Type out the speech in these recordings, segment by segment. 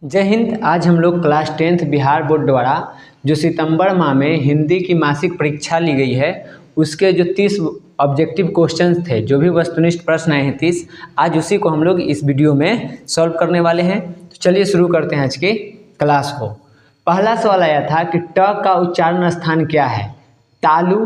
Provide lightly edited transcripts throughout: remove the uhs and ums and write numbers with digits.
जय हिंद। आज हम लोग क्लास 10th बिहार बोर्ड द्वारा जो सितंबर माह में हिंदी की मासिक परीक्षा ली गई है उसके जो 30 ऑब्जेक्टिव क्वेश्चंस थे, जो भी वस्तुनिष्ठ प्रश्न आए हैं 30, आज उसी को हम लोग इस वीडियो में सॉल्व करने वाले हैं। तो चलिए शुरू करते हैं आज की क्लास को। पहला सवाल आया था कि ट का उच्चारण स्थान क्या है, तालु,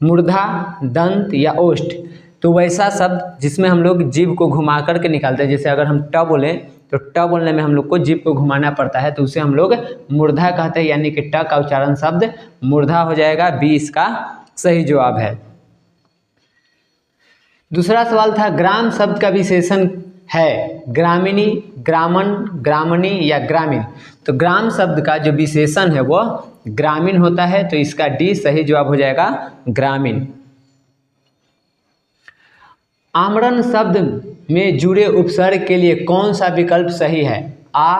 मूर्धा, दंत या ओष्ठ। तो वैसा शब्द जिसमें हम लोग जीभ को घुमा करके निकालते हैं, जैसे अगर हम ट बोलें तो ट बोलने में हम लोग को जीभ को घुमाना पड़ता है, तो उसे हम लोग मूर्धा कहते हैं, यानी कि ट का उच्चारण शब्द मूर्धा हो जाएगा। बी इसका सही जवाब है। दूसरा सवाल था ग्राम शब्द का विशेषण है ग्रामीणी, ग्रामण, ग्रामणी या ग्रामीण। तो ग्राम शब्द का जो विशेषण है वो ग्रामीण होता है, तो इसका डी सही जवाब हो जाएगा, ग्रामीण। आमरण शब्द में जुड़े उपसर्ग के लिए कौन सा विकल्प सही है, आ,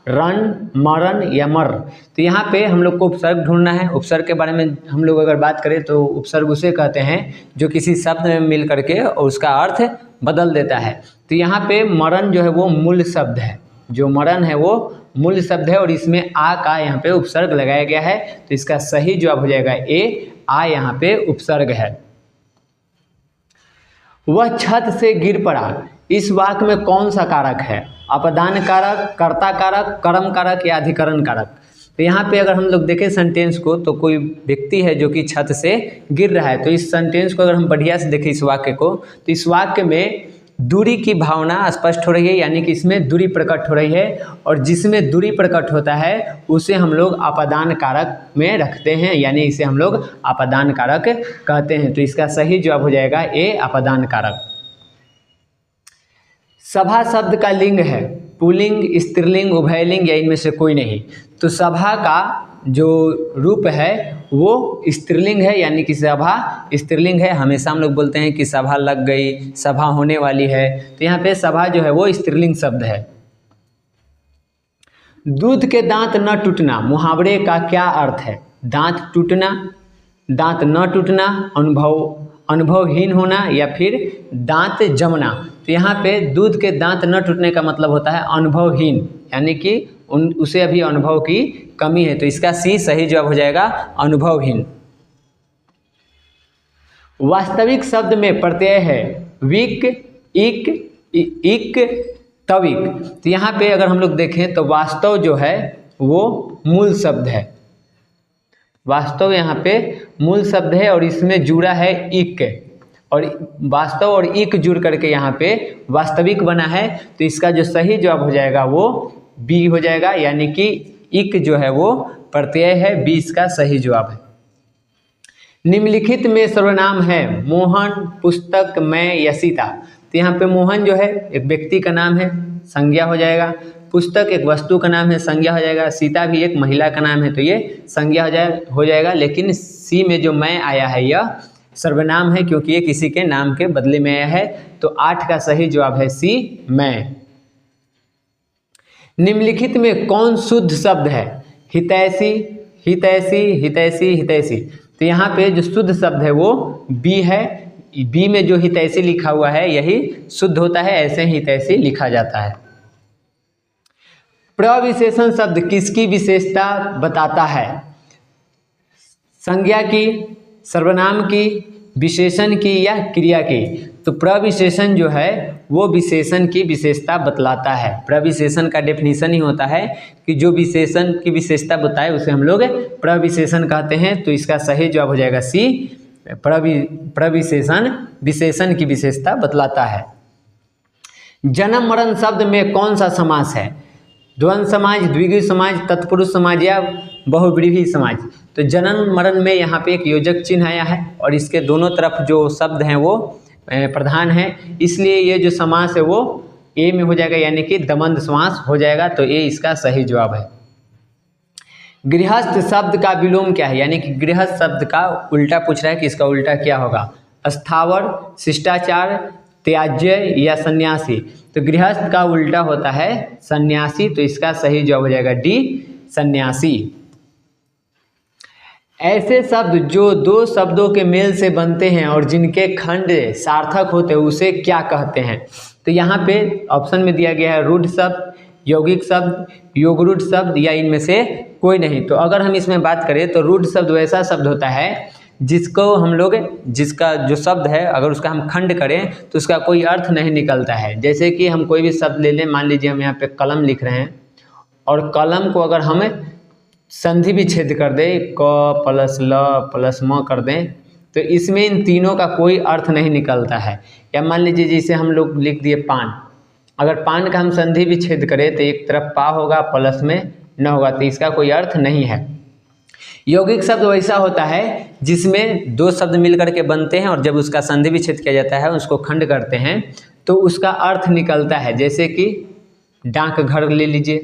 रण, मरण या मर। तो यहाँ पे हम लोग को उपसर्ग ढूंढना है। उपसर्ग के बारे में हम लोग अगर बात करें तो उपसर्ग उसे कहते हैं जो किसी शब्द में मिल करके और उसका अर्थ बदल देता है। तो यहाँ पे मरण जो है वो मूल शब्द है, जो मरण है वो मूल शब्द है और इसमें आ का यहाँ पे उपसर्ग लगाया गया है, तो इसका सही जवाब हो जाएगा ए, आ यहाँ पे उपसर्ग है। वह छत से गिर पड़ा, इस वाक्य में कौन सा कारक है, अपदान कारक, कर्ता कारक, कर्म कारक या अधिकरण कारक। तो यहाँ पे अगर हम लोग देखें सेंटेंस को, तो कोई व्यक्ति है जो कि छत से गिर रहा है। तो इस सेंटेंस को अगर हम बढ़िया से देखें इस वाक्य को, तो इस वाक्य में दूरी की भावना स्पष्ट हो रही है, यानी कि इसमें दूरी प्रकट हो रही है, और जिसमें दूरी प्रकट होता है उसे हम लोग अपदान कारक में रखते हैं, यानी इसे हम लोग अपदान कारक कहते हैं। तो इसका सही जवाब हो जाएगा ए, अपदान कारक। सभा शब्द का लिंग है पुल्लिंग, स्त्रीलिंग, उभयलिंग या इनमें से कोई नहीं। तो सभा का जो रूप है वो स्त्रीलिंग है, यानी कि सभा स्त्रीलिंग है। हमेशा हम लोग बोलते हैं कि सभा लग गई, सभा होने वाली है, तो यहाँ पे सभा जो है वो स्त्रीलिंग शब्द है। दूध के दांत न टूटना मुहावरे का क्या अर्थ है, दांत टूटना, दांत न टूटना, अनुभवहीन होना या फिर दांत जमना। तो यहाँ पे दूध के दांत न टूटने का मतलब होता है अनुभवहीन, यानी कि उसे अभी अनुभव की कमी है, तो इसका सी सही जवाब हो जाएगा, अनुभवहीन। वास्तविक शब्द में प्रत्यय है विक, इक, इक, तविक। तो यहाँ पे अगर हम लोग देखें तो वास्तव जो है वो मूल शब्द है, वास्तव यहाँ पे मूल शब्द है और इसमें जुड़ा है इक, और वास्तव और इक जुड़ करके यहाँ पे वास्तविक बना है, तो इसका जो सही जवाब हो जाएगा वो बी हो जाएगा, यानी कि इक जो है वो प्रत्यय है, बी इसका सही जवाब है। निम्नलिखित में सर्वनाम है मोहन, पुस्तक, मैं या सीता। तो यहाँ पे मोहन जो है एक व्यक्ति का नाम है, संज्ञा हो जाएगा। पुस्तक एक वस्तु का नाम है, संज्ञा हो जाएगा। सीता भी एक महिला का नाम है, तो ये संज्ञा हो जाएगा। लेकिन सी में जो मैं आया है यह सर्वनाम है, क्योंकि ये किसी के नाम के बदले में आया है, तो 8 का सही जवाब है सी, मैं। निम्नलिखित में कौन शुद्ध शब्द है, हितैषी, हितैषी, हितैषी, हितैषी। तो यहाँ पे जो शुद्ध शब्द है वो बी है, बी में जो हितैषी लिखा हुआ है यही शुद्ध होता है, ऐसे ही हितैषी लिखा जाता है। प्रविशेषण शब्द किसकी विशेषता बताता है, संज्ञा की, सर्वनाम की, विशेषण की या क्रिया की। तो प्रविशेषण जो है वो विशेषण की विशेषता बतलाता है। प्रविशेषण का डेफिनेशन ही होता है कि जो विशेषण की विशेषता बताए उसे हम लोग प्रविशेषण कहते हैं, तो इसका सही जवाब हो जाएगा सी, प्रविशेषण विशेषण की विशेषता बतलाता है। जन्म मरण शब्द में कौन सा समास है, द्वंद्व समाज, द्विगु समाज, तत्पुरुष समाज या बहुव्रीहि समाज। तो जन्म मरण में यहाँ पे एक योजक चिन्ह आया है और इसके दोनों तरफ जो शब्द हैं वो प्रधान है, इसलिए ये जो समास है वो ए में हो जाएगा, यानी कि दमन समास हो जाएगा, तो ए इसका सही जवाब है। गृहस्थ शब्द का विलोम क्या है, यानी कि गृहस्थ शब्द का उल्टा पूछ रहा है कि इसका उल्टा क्या होगा, स्थावर, शिष्टाचार, त्याज्य या सन्यासी। तो गृहस्थ का उल्टा होता है सन्यासी, तो इसका सही जवाब हो जाएगा डी, सन्यासी। ऐसे शब्द जो दो शब्दों के मेल से बनते हैं और जिनके खंड सार्थक होते हैं उसे क्या कहते हैं। तो यहाँ पे ऑप्शन में दिया गया है रूढ़ शब्द, यौगिक शब्द, योगरूढ़ शब्द या इनमें से कोई नहीं। तो अगर हम इसमें बात करें तो रूढ़ शब्द वैसा शब्द होता है जिसको हम लोग, जिसका जो शब्द है अगर उसका हम खंड करें तो उसका कोई अर्थ नहीं निकलता है। जैसे कि हम कोई भी शब्द ले लें, मान लीजिए हम यहाँ पे कलम लिख रहे हैं और कलम को अगर हम संधि विच्छेद कर दें, क प्लस ल प्लस म कर दें, तो इसमें इन तीनों का कोई अर्थ नहीं निकलता है। या मान लीजिए जैसे हम लोग लिख दिए पान, अगर पान का हम संधि विच्छेद करें तो एक तरफ पा होगा प्लस में न होगा, तो इसका कोई अर्थ नहीं है। यौगिक शब्द वैसा होता है जिसमें दो शब्द मिल करके बनते हैं और जब उसका संधि विच्छेद किया जाता है, उसको खंड करते हैं, तो उसका अर्थ निकलता है। जैसे कि डाक घर ले लीजिए,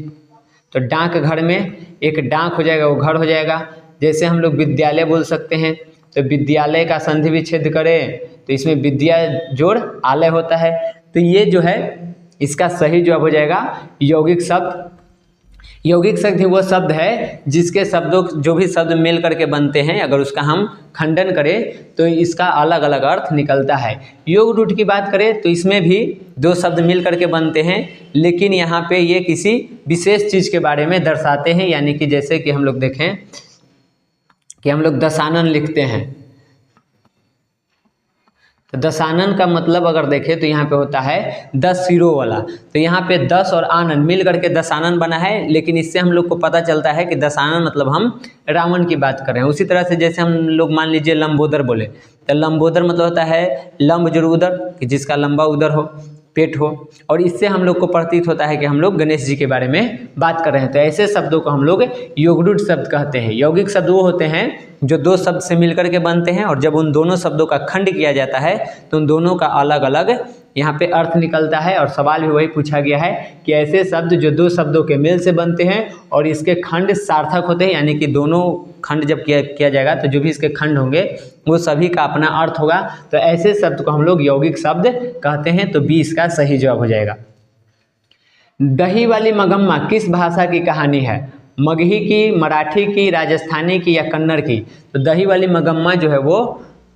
तो डाक घर में एक डाक हो जाएगा, वो घर हो जाएगा। जैसे हम लोग विद्यालय बोल सकते हैं, तो विद्यालय का संधि विच्छेद करें तो इसमें विद्या जोड़ आलय होता है। तो ये जो है इसका सही जवाब हो जाएगा यौगिक शब्द। यौगिक शब्द वो शब्द है जिसके शब्दों, जो भी शब्द मिल करके बनते हैं, अगर उसका हम खंडन करें तो इसका अलग अलग अर्थ निकलता है। योग रूढ़ की बात करें तो इसमें भी दो शब्द मिल करके बनते हैं, लेकिन यहाँ पे ये किसी विशेष चीज़ के बारे में दर्शाते हैं। यानी कि जैसे कि हम लोग देखें कि हम लोग दशानन लिखते हैं, तो दशानन का मतलब अगर देखें तो यहाँ पे होता है 10 सिरों वाला। तो यहाँ पे 10 और आनन मिल करके दशानन बना है, लेकिन इससे हम लोग को पता चलता है कि दशानन मतलब हम रावण की बात कर रहे हैं। उसी तरह से जैसे हम लोग मान लीजिए लंबोदर बोले, तो लंबोदर मतलब होता है लंब जोड़ उदर, कि जिसका लंबा उदर हो, पेट हो, और इससे हम लोग को प्रतीत होता है कि हम लोग गणेश जी के बारे में बात कर रहे हैं। तो ऐसे शब्दों को हम लोग योगरूढ़ शब्द कहते हैं। यौगिक शब्द वो होते हैं जो दो शब्द से मिलकर के बनते हैं और जब उन दोनों शब्दों का खंड किया जाता है तो उन दोनों का अलग अलग यहाँ पे अर्थ निकलता है। और सवाल भी वही पूछा गया है कि ऐसे शब्द जो दो शब्दों के मेल से बनते हैं और इसके खंड सार्थक होते हैं, यानी कि दोनों खंड जब किया जाएगा तो जो भी इसके खंड होंगे वो सभी का अपना अर्थ होगा। तो ऐसे शब्द को हम लोग यौगिक शब्द कहते हैं। तो 20 का सही जवाब हो जाएगा। दही वाली मगम्मा किस भाषा की कहानी है? मगही की, मराठी की, राजस्थानी की या कन्नड़ की? तो दही वाली मगम्मा जो है वो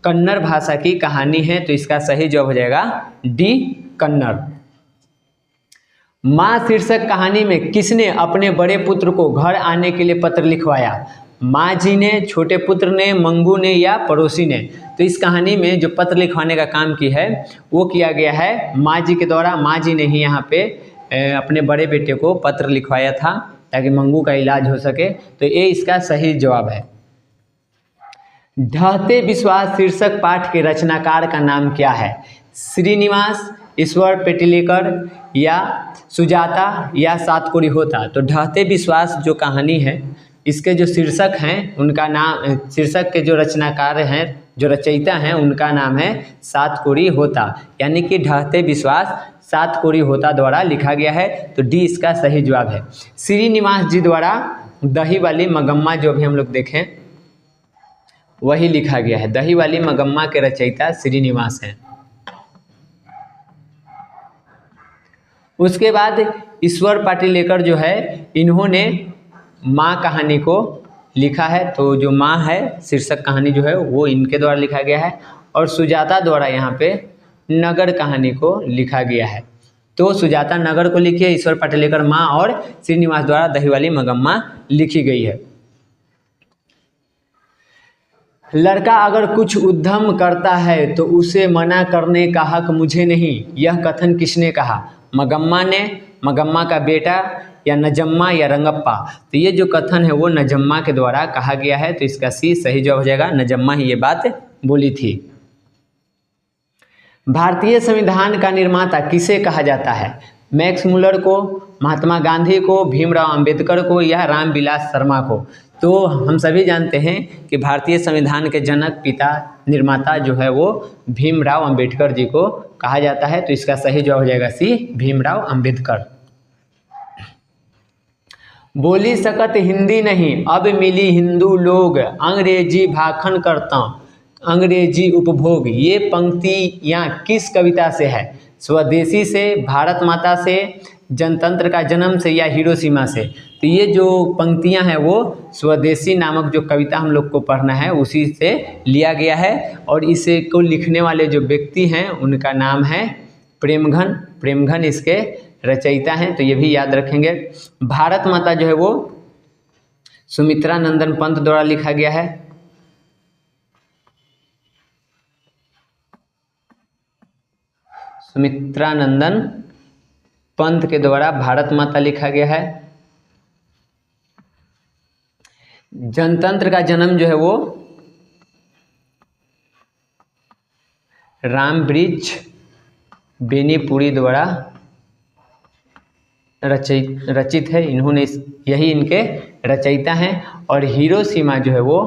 कन्नड़ भाषा की कहानी है। तो इसका सही जवाब हो जाएगा डी, कन्नड़। माँ शीर्षक कहानी में किसने अपने बड़े पुत्र को घर आने के लिए पत्र लिखवाया? माँ जी ने, छोटे पुत्र ने, मंगू ने या पड़ोसी ने? तो इस कहानी में जो पत्र लिखवाने का काम की है वो किया गया है माँ जी के द्वारा। माँ जी ने ही यहाँ पे अपने बड़े बेटे को पत्र लिखवाया था ताकि मंगू का इलाज हो सके। तो ये इसका सही जवाब है। ढहते विश्वास शीर्षक पाठ के रचनाकार का नाम क्या है? श्रीनिवास, ईश्वर पेटिलेकर या सुजाता या सातकोरी होता? तो ढहते विश्वास जो कहानी है इसके जो शीर्षक हैं उनका नाम, शीर्षक के जो रचनाकार हैं, जो रचयिता हैं, उनका नाम है सातकोरी होता। यानी कि ढहते विश्वास सातकोरी होता द्वारा लिखा गया है। तो डी इसका सही जवाब है। श्रीनिवास जी द्वारा दही वाली मगम्मा जो भी हम लोग देखें वही लिखा गया है। दही वाली मगम्मा के रचयिता श्रीनिवास हैं। उसके बाद ईश्वर पाटिलेकर जो है इन्होंने माँ कहानी को लिखा है। तो जो माँ है शीर्षक कहानी जो है वो इनके द्वारा लिखा गया है। और सुजाता द्वारा यहाँ पे नगर कहानी को लिखा गया है। तो सुजाता नगर को लिखी है, ईश्वर पाटिलेकर माँ, और श्रीनिवास द्वारा दही वाली मगम्मा लिखी गई है। लड़का अगर कुछ उद्यम करता है तो उसे मना करने का हक मुझे नहीं, यह कथन किसने कहा? मगम्मा ने, मगम्मा का बेटा, या नजम्मा या रंगप्पा? तो ये जो कथन है वो नजम्मा के द्वारा कहा गया है। तो इसका सी सही जवाब हो जाएगा। नजम्मा ही ये बात बोली थी। भारतीय संविधान का निर्माता किसे कहा जाता है? मैक्स मुलर को, महात्मा गांधी को, भीमराव अंबेडकर को या रामविलास शर्मा को? तो हम सभी जानते हैं कि भारतीय संविधान के जनक, पिता, निर्माता जो है वो भीमराव अंबेडकर जी को कहा जाता है। तो इसका सही जवाब हो जाएगा सी, भीमराव अंबेडकर। बोली सकत हिंदी नहीं, अब मिली हिंदू लोग, अंग्रेजी भाखन करता, अंग्रेजी उपभोग। ये पंक्तियाँ किस कविता से है? स्वदेशी से, भारत माता से, जनतंत्र का जन्म से या हिरोशिमा से? तो ये जो पंक्तियाँ हैं वो स्वदेशी नामक जो कविता हम लोग को पढ़ना है उसी से लिया गया है। और इसे को लिखने वाले जो व्यक्ति हैं उनका नाम है प्रेमघन। प्रेमघन इसके रचयिता हैं, तो ये भी याद रखेंगे। भारत माता जो है वो सुमित्रा नंदन पंत द्वारा लिखा गया है। सुमित्रा नंदन पंत के द्वारा भारत माता लिखा गया है। जनतंत्र का जन्म जो है वो रामवृक्ष बेनीपुरी द्वारा रचित है। इन्होंने यही इनके रचयिता हैं। और हिरोशिमा जो है वो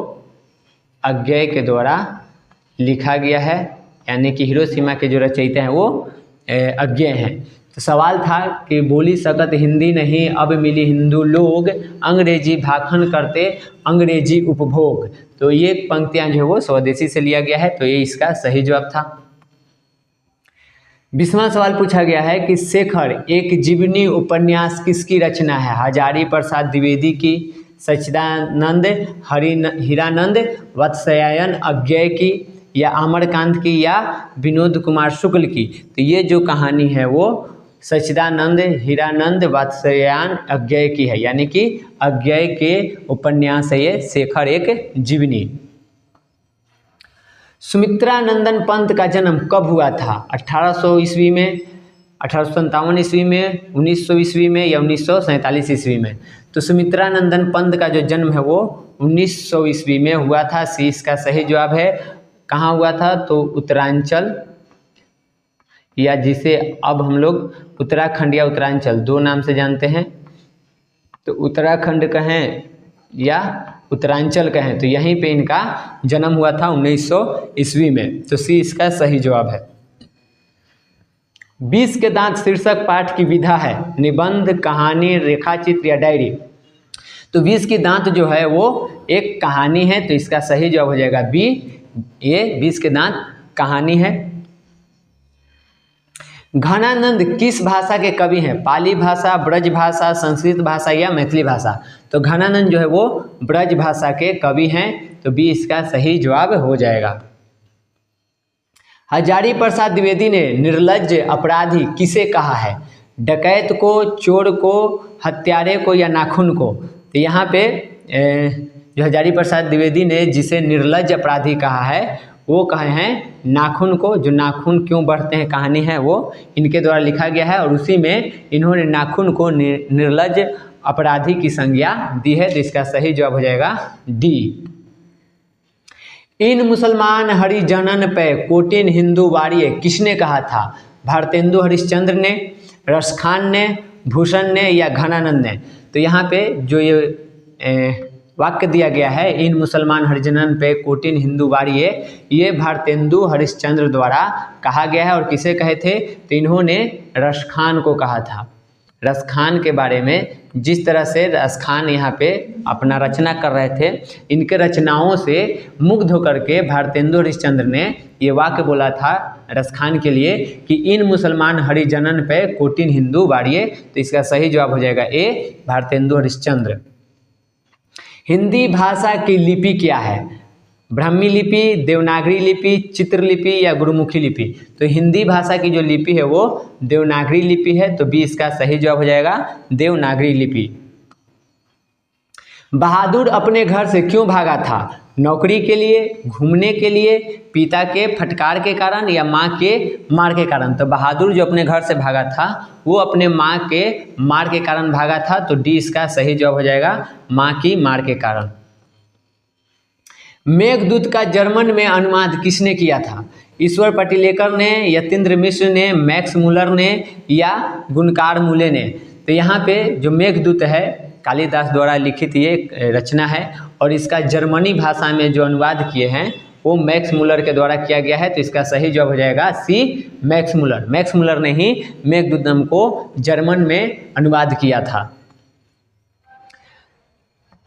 अज्ञेय के द्वारा लिखा गया है, यानी कि हिरोशिमा के जो रचयिता हैं वो अज्ञेय हैं। तो सवाल था कि बोली सकत हिंदी नहीं, अब मिली हिंदू लोग, अंग्रेजी भाखन करते अंग्रेजी उपभोग। तो ये पंक्तियां जो है वो स्वदेशी से लिया गया है, तो ये इसका सही जवाब था। 20वां सवाल पूछा गया है कि शेखर एक जीवनी उपन्यास किसकी रचना है? हजारी प्रसाद द्विवेदी की, सच्चिदानंद हीरानंद वत्स्यायन अज्ञेय की, या अमरकांत की, या विनोद कुमार शुक्ल की। तो ये जो कहानी है वो सच्चिदानंद हीरानंद वत्स्यायन अज्ञेय की है, यानी कि अज्ञेय के उपन्यास है ये शेखर एक जीवनी। सुमित्रा नंदन पंत का जन्म कब हुआ था? 1800 ईस्वी में, 1857 ईस्वी में, 1900 ईस्वी में, या 1947 ईस्वी में? तो सुमित्रा नंदन पंत का जो जन्म है वो 1900 ईस्वी में हुआ था। सी इसका सही जवाब है। कहाँ हुआ था? तो उत्तरांचल, या जिसे अब हम लोग उत्तराखंड या उत्तरांचल दो नाम से जानते हैं। तो उत्तराखंड कहें या उत्तरांचल कहें, तो यहीं पे इनका जन्म हुआ था 1900 ईस्वी में। तो सी इसका सही जवाब है। 20 के दांत शीर्षक पाठ की विधा है? निबंध, कहानी, रेखाचित्र या डायरी? तो 20 के दांत जो है वो एक कहानी है, तो इसका सही जवाब हो जाएगा बी। ये 20 के दांत कहानी है। घनानंद किस भाषा के कवि हैं? पाली भाषा, ब्रज भाषा, संस्कृत भाषा या मैथिली भाषा? तो घनानंद जो है वो ब्रज भाषा के कवि हैं, तो बी इसका सही जवाब हो जाएगा। हजारी प्रसाद द्विवेदी ने निर्लज्ज अपराधी किसे कहा है? डकैत को, चोर को, हत्यारे को, या नाखून को? तो यहाँ पे जो हजारी प्रसाद द्विवेदी ने जिसे निर्लज्ज अपराधी कहा है वो कहे हैं नाखून को। जो नाखून क्यों बढ़ते हैं कहानी है वो इनके द्वारा लिखा गया है, और उसी में इन्होंने नाखून को निर्लज्ज अपराधी की संज्ञा दी है। तो इसका सही जवाब हो जाएगा डी। इन मुसलमान हरिजनन पे कोटिन हिंदू वारिये किसने कहा था? भारतेंदु हरिश्चंद्र ने, रसखान ने, भूषण ने, या घनानंद ने? तो यहाँ पे जो ये वाक्य दिया गया है, इन मुसलमान हरिजनन पे कोटिन हिंदू वारिये, ये भारतेंदु हरिश्चंद्र द्वारा कहा गया है। और किसे कहे थे? तो इन्होंने रसखान को कहा था। रसखान के बारे में जिस तरह से रसखान यहाँ पे अपना रचना कर रहे थे, इनके रचनाओं से मुग्ध होकर के भारतेंदु हरिश्चंद्र ने ये वाक्य बोला था रसखान के लिए कि इन मुसलमान हरिजनन पे कोटिन हिंदू वारिये। तो इसका सही जवाब हो जाएगा ए, भारतेंदु हरिश्चंद्र। हिंदी भाषा की लिपि क्या है? ब्राह्मी लिपि, देवनागरी लिपि, चित्रलिपि या गुरुमुखी लिपि? तो हिंदी भाषा की जो लिपि है वो देवनागरी लिपि है, तो बी इसका सही जवाब हो जाएगा देवनागरी लिपि। बहादुर अपने घर से क्यों भागा था? नौकरी के लिए, घूमने के लिए, पिता के फटकार के कारण, या माँ के मार के कारण? तो बहादुर जो अपने घर से भागा था वो अपने माँ के मार के कारण भागा था, तो डी इसका सही जवाब हो जाएगा माँ की मार के कारण। मेघदूत का जर्मन में अनुवाद किसने किया था? ईश्वर पटिलेकर ने, यतीन्द्र मिश्र ने, मैक्स मुलर ने, या गुणकार मूले ने? तो यहाँ पे जो मेघदूत है कालिदास द्वारा लिखित ये रचना है, और इसका जर्मनी भाषा में जो अनुवाद किए हैं वो मैक्स मुलर के द्वारा किया गया है। तो इसका सही जवाब हो जाएगा सी, मैक्स मुलर। मैक्स मुलर ने ही मेघदूतम को जर्मन में अनुवाद किया था।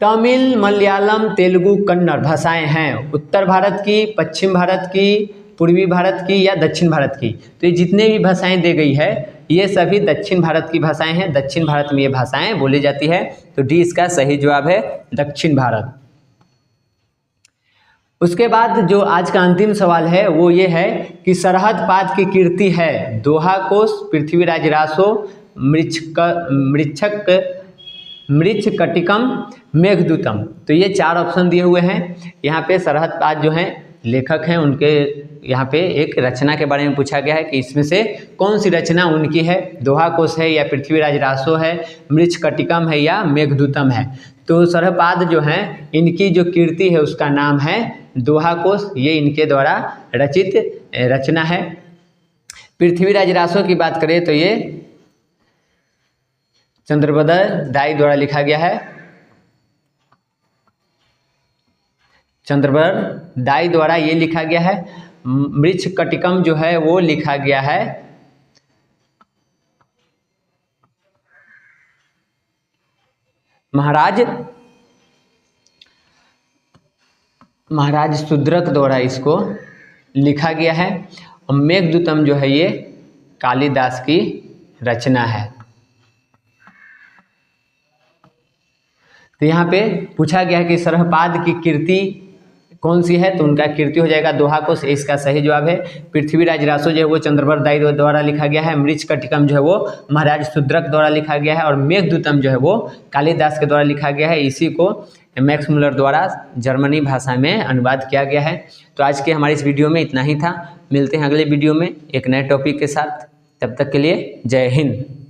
तमिल, मलयालम, तेलुगु, कन्नड़ भाषाएं हैं उत्तर भारत की, पश्चिम भारत की, पूर्वी भारत की, या दक्षिण भारत की? तो ये जितने भी भाषाएं दी गई है ये सभी दक्षिण भारत की भाषाएं हैं। दक्षिण भारत में ये भाषाएं बोली जाती है, तो डी इसका सही जवाब है दक्षिण भारत। उसके बाद जो आज का अंतिम सवाल है वो ये है कि सरहद पाद की कीर्ति है दोहा कोश, पृथ्वीराज रासो, मृच्छकटिकम मेघदूतम। तो ये 4 ऑप्शन दिए हुए हैं। यहाँ पे सरहद पाद जो हैं लेखक हैं, उनके यहाँ पे एक रचना के बारे में पूछा गया है कि इसमें से कौन सी रचना उनकी है, दोहा कोश है या पृथ्वीराज रासो है, मृच्छकटिकम है या मेघदूतम है। तो सरहपाद जो हैं इनकी जो कीर्ति है उसका नाम है दोहा कोश, ये इनके द्वारा रचित रचना है। पृथ्वीराज रासो की बात करें तो ये चंद्रबदर दाई द्वारा लिखा गया है, चंद्रबदर दाई द्वारा ये लिखा गया है। मृच्छकटिकम जो है वो लिखा गया है महाराज शूद्रक द्वारा इसको लिखा गया है। और मेघदूतम जो है ये कालिदास की रचना है। तो यहाँ पे पूछा गया है कि सरहपाद की कीर्ति कौन सी है, तो उनका कीर्ति हो जाएगा दोहा कोश, इसका सही जवाब है। पृथ्वीराज रासो जो है वो चंद्रबदर दाई द्वारा लिखा गया है। मृच्छकटिकम जो है वो महाराज शूद्रक द्वारा लिखा गया है। और मेघदूतम जो है वो कालिदास के द्वारा लिखा गया है। इसी को मैक्स मुलर द्वारा जर्मनी भाषा में अनुवाद किया गया है। तो आज के हमारी इस वीडियो में इतना ही था। मिलते हैं अगले वीडियो में एक नए टॉपिक के साथ। तब तक के लिए जय हिंद।